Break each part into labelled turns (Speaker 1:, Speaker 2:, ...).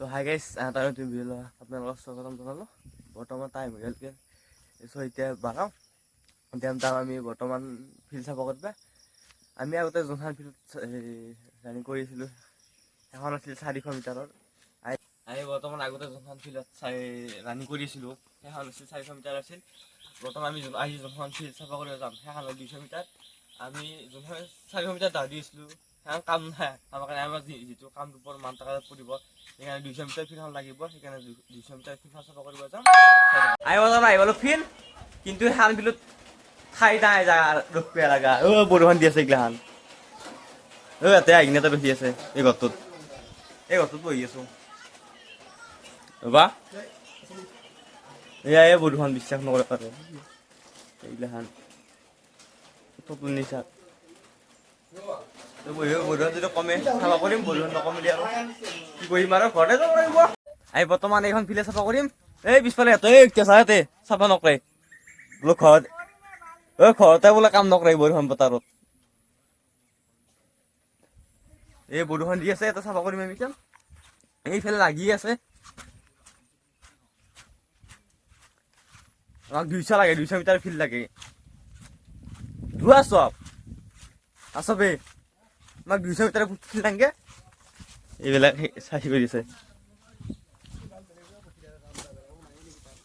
Speaker 1: তো hi guys তাৰ ভিডিঅ'লৈ আপোনালোকক স্বাগতম জনালোঁ। বৰ্তমান টাইম হৈ গ'ল এতিয়া বাগাওঁ এতিয়া আমি বৰ্তমান ফিল্ড চাব কৰিব। আমি আগতে যোনখন ফিল্ডত ৰানিং কৰিছিলোঁ সেইখন আছিল 400 মিটাৰৰ। আমি বৰ্তমান আগতে যোনখন ফিল্ডত ৰানিং কৰিছিলোঁ সেইখন আছিল 400 মিটাৰ আছিল। বৰ্তমান আমি আজি যোনখন ফিল্ড চাব কৰিব যাম সেইখন 200 মিটাৰ। আমি যোনখন 400 মিটাৰ দৌৰি দিছিলোঁ সেইখন কাম নাই আমাৰ কাৰণে। আমাৰ যিটো কামটোৰ ওপৰত মান টকা পৰিব সেইকাৰণে 200 মিটাৰ ফিল্ডখন লাগিব। সেইকাৰণে 200 মিটাৰ ফিল্ডখন চাব কৰিব যাম। আহিব ফিল্ড কিন্তু সেইখন ফিল্ডত ঠাই নাই জাগা ৰখিব লগা। বৰষুণ দি আছে এইগিলাখান। ইয়াতে আহি কিনে ৰখি আছে এই ঘৰটোত বহি আছোঁ ৰ'বা। এয়া বৰষুণ বিশ্বাস নকৰে পাৰে এইগিলাখান নিচাক বৰষুণ যদি কমে চাফা কৰিম, বৰষুণ নকমিলে আৰু কি কৰিম আৰু ঘৰতে যাব লাগিব। আমি বৰ্তমান এইখন ফিল্ডে চাফা কৰিম। এই পিছফালে ইয়াতে চাফা নকৰে বোলো ঘৰতে বোলে কাম নকৰে বৰষুণ বতৰত। এই বৰষুণ দি আছে, এটা চাফা কৰিম আমি এতিয়া। এইফালে লাগি আছে আমাক 200 লাগে, 200 মিটাৰ ফিল্ড লাগে। ধোৱা চব আছবে আমাক 200 মিটাৰ ফিল্ড লাগে। এইবিলাক চাফি কৰি আছে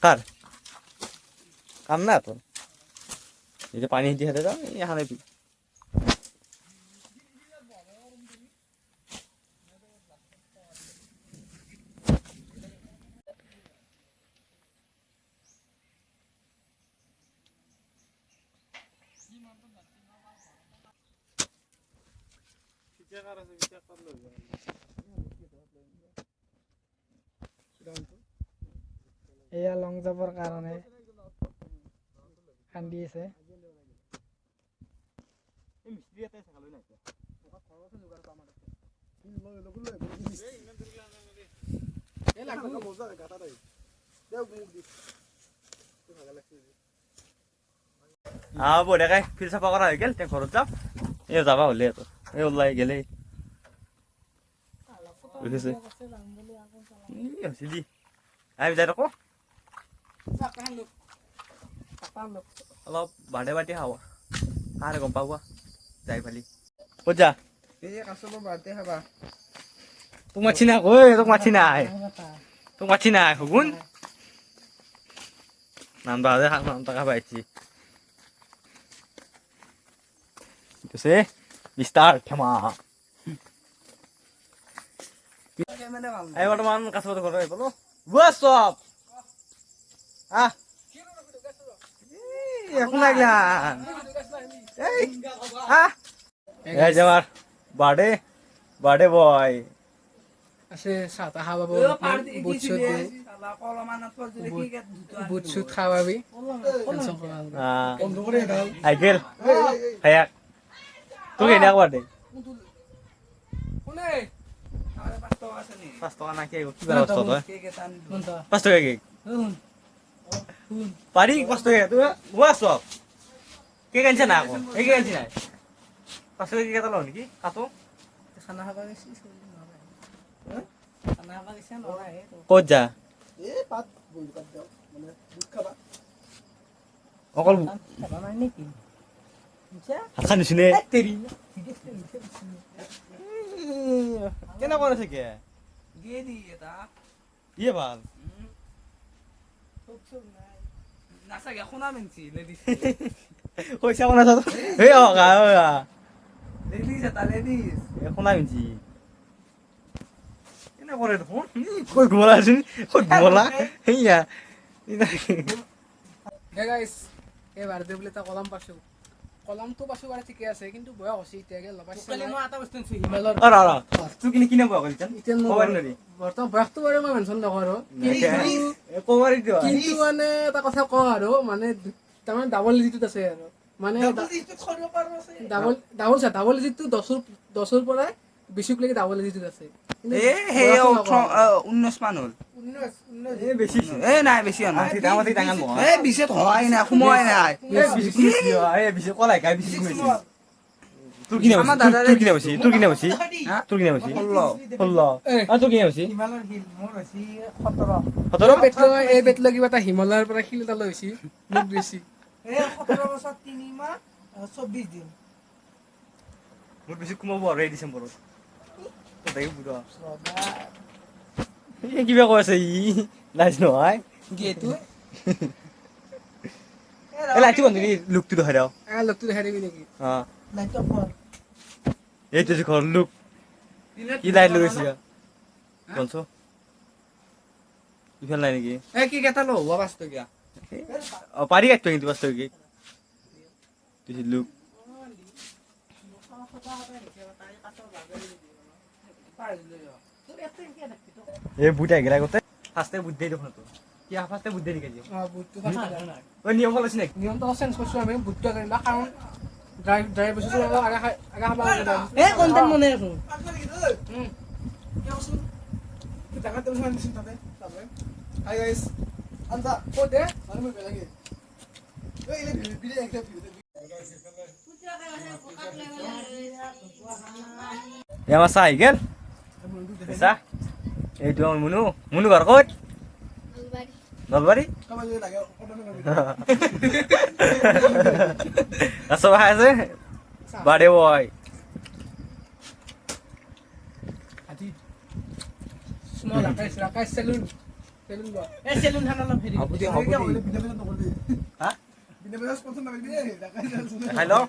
Speaker 1: কাৰ কাম না তোৰ এতিয়া পানী দি হাতে যাওঁ এখানে
Speaker 2: এয়া লং জাম্পৰ কাৰণে কান্দি আছে।
Speaker 1: বঢ়িয়াকে ফিল্ড চাফা কৰা হৈ গ'ল। তেওঁ ঘৰত যাম। এই যাবা হ'লে এই ওলাই গ'লে আমি যাই থাকোঁ অলপ বাৰ্থডে পাৰ্টি খাব কাৰণে গম পাব যাই ফালি ক'ত যা তোক মাছি নাই তোক মাছি নাই শগুন নাম বাজে নাম টকা পাইছি বিস্তাৰ ক্ষমা বৰ্তমান কাছপথৰ ঘৰত আহি পালো। চব একো নাগিলা আমার বার্থডে বয়
Speaker 2: আছে চাহ তাহ খাব বুট চুট খাওয়াবি
Speaker 1: আইকেল খায়াক তোকে এনে বার্থডে 5 টাকা নাকি কিবা বস্তু তই 5 টাকা কেক পারি 5 টাকা তুই সব কেক আনছে না এখন এই কেক আনছি নাই 5 টাকা কেক এটা লো নাকি কাটো
Speaker 2: খানা খাবা গেছি
Speaker 1: ক'ত যা অকল ভাত খাই নিছি নে কেনেকুৱা আছে কে ইয়ে ভাল পইচা কোন আছে এই শুনা মিছি কেনে কৰে দেখোন কই ঘুমলা আছিল কই ঘুমলা হেইয়া
Speaker 2: গাইস এই বার্থডে বলে তা কলম পাছো কলমটো পাছো বারে ঠিকই আছে কিন্তু বয়া হসি ইতিয়াকে লবাইছে কালি মই এটা বস্তু আনছি হিমালয়ৰ
Speaker 1: তুই কিনে বয়া কৰিছ
Speaker 2: কবাৰ নৰি বৰ্তমান বয়সটো বাৰে মই মেনশন নকৰো কিন্তু মানে এটা কথা কওঁ আৰু মানে তাৰমানে ডাবল ডিজিট আছে আৰু মানে ডাবল ডিজিট 10ৰ পৰা 20 লৈকে ডাবল ডিজিট আছে
Speaker 3: এ হে 19 মান হল
Speaker 2: 19
Speaker 1: এ বেছি
Speaker 3: এ নাই বেছি নাই
Speaker 1: দামতে ডাঙান বহা
Speaker 3: এ 20 হয় না সময় নাই
Speaker 1: এ বেছি কলাই গাই বেছি কইছি তোৰ কিনে
Speaker 3: আমাৰ
Speaker 1: বছি
Speaker 3: দাদাৰে
Speaker 1: তোৰ কিনে বছি তোৰ কিনে বছি
Speaker 3: হা?
Speaker 1: তোৰ কিনে বছি
Speaker 3: 16
Speaker 1: 16 আৰু তোৰ কিনে বছি
Speaker 2: হিমালয়ৰ শিল মোৰ হৈছে 17
Speaker 1: 17
Speaker 2: এই বেটলৈ কিবা এটা হিমালয়ৰ পৰা শিল এটা লৈ হৈছে মোক বেছি
Speaker 4: এই 17 বছৰ 3 মাহ 24 দিন
Speaker 1: মোৰ বেছি কমাব আৰু এই ডিচেম্বৰত তাকে বুঢ়া এই কিবা কৈ আছে ই লাজ নহয়
Speaker 3: কি এইটো
Speaker 1: এই লাইটটো বন্ধ কৰি লুকটো দেখাই দাও
Speaker 2: লগটো দেখাই দিবি নেকি
Speaker 1: অ
Speaker 4: লাইটটো অফ
Speaker 1: এইটো যে ঘৰ লুক কি লাইট লগাইছি বলছ ইফাল নাই নেকি
Speaker 3: এই কি কেটা লো হোৱা 5 টকীয়া
Speaker 1: অ পাৰি কাটতো কিন্তু বাস্তৱ কি তুই লুক এই বুটা গেলা গতে ফাস্টে বুদ্ধি দেখোন তো কি ফাস্টে বুদ্ধি দিকে যে
Speaker 2: বুটটো
Speaker 1: ওই নিয়ম ফলাছ নাই
Speaker 2: নিয়মটো চেঞ্জ কৰিছোঁ আমি বুটটো কৰিবা কাৰণ ড্ৰাইভ বস্তুটো আগা খাব
Speaker 4: এই কন্টেন্ট মনে আছো
Speaker 2: হাই গাইস আনজা ক'ত দে আৰু মই বেলেগে এই ভিডিঅ' একটা
Speaker 1: এমা চাই গেল এসা এইটো আমার মুনু মুনু ঘর কত নলবাড়ি আছো ভাই আছে বাড়ে বয়
Speaker 2: স্মল আকাশ সেলুন গো
Speaker 4: এই সেলুন খান অলপ হেৰি
Speaker 3: হ'ব দে
Speaker 1: হ্যাঁ হ্যালো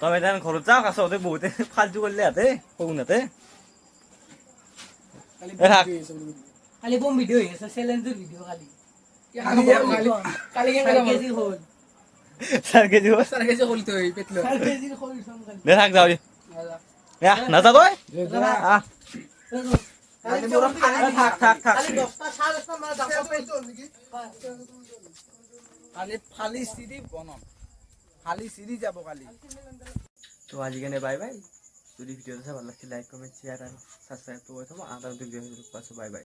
Speaker 1: তবে যেন ঘৰত যাওক আচলতে বহুতে ফালতু কৰিলে হাতে শুনাতে
Speaker 4: কালি বম ভিডিঅ' হৈ আছে চেলেঞ্জৰ ভিডিঅ' কালি
Speaker 2: কালি
Speaker 4: 4 কেজি হ'ল
Speaker 1: 4 কেজি হ'ল
Speaker 2: 4 কেজি হ'ল তই পেটলো
Speaker 4: 4 কেজিৰ হ'ল চম কালি
Speaker 1: দে থাক যাও দে নাযা তই আহ থাক
Speaker 4: কালি 10টা 10:30 মানত যাব
Speaker 3: কালি ফালি চিৰি বনাম ফালি চিৰি যাব কালি
Speaker 1: তো আজি কাৰণে বাই বাই যদি ভিডিঅ'টো চাই ভাল লাগিছে লাইক কমেণ্ট শ্বেয়াৰ আৰু ছাবস্ক্ৰাইব কৰি থ'ব আদাৰ ভিডিঅ' পাছত বাই বাই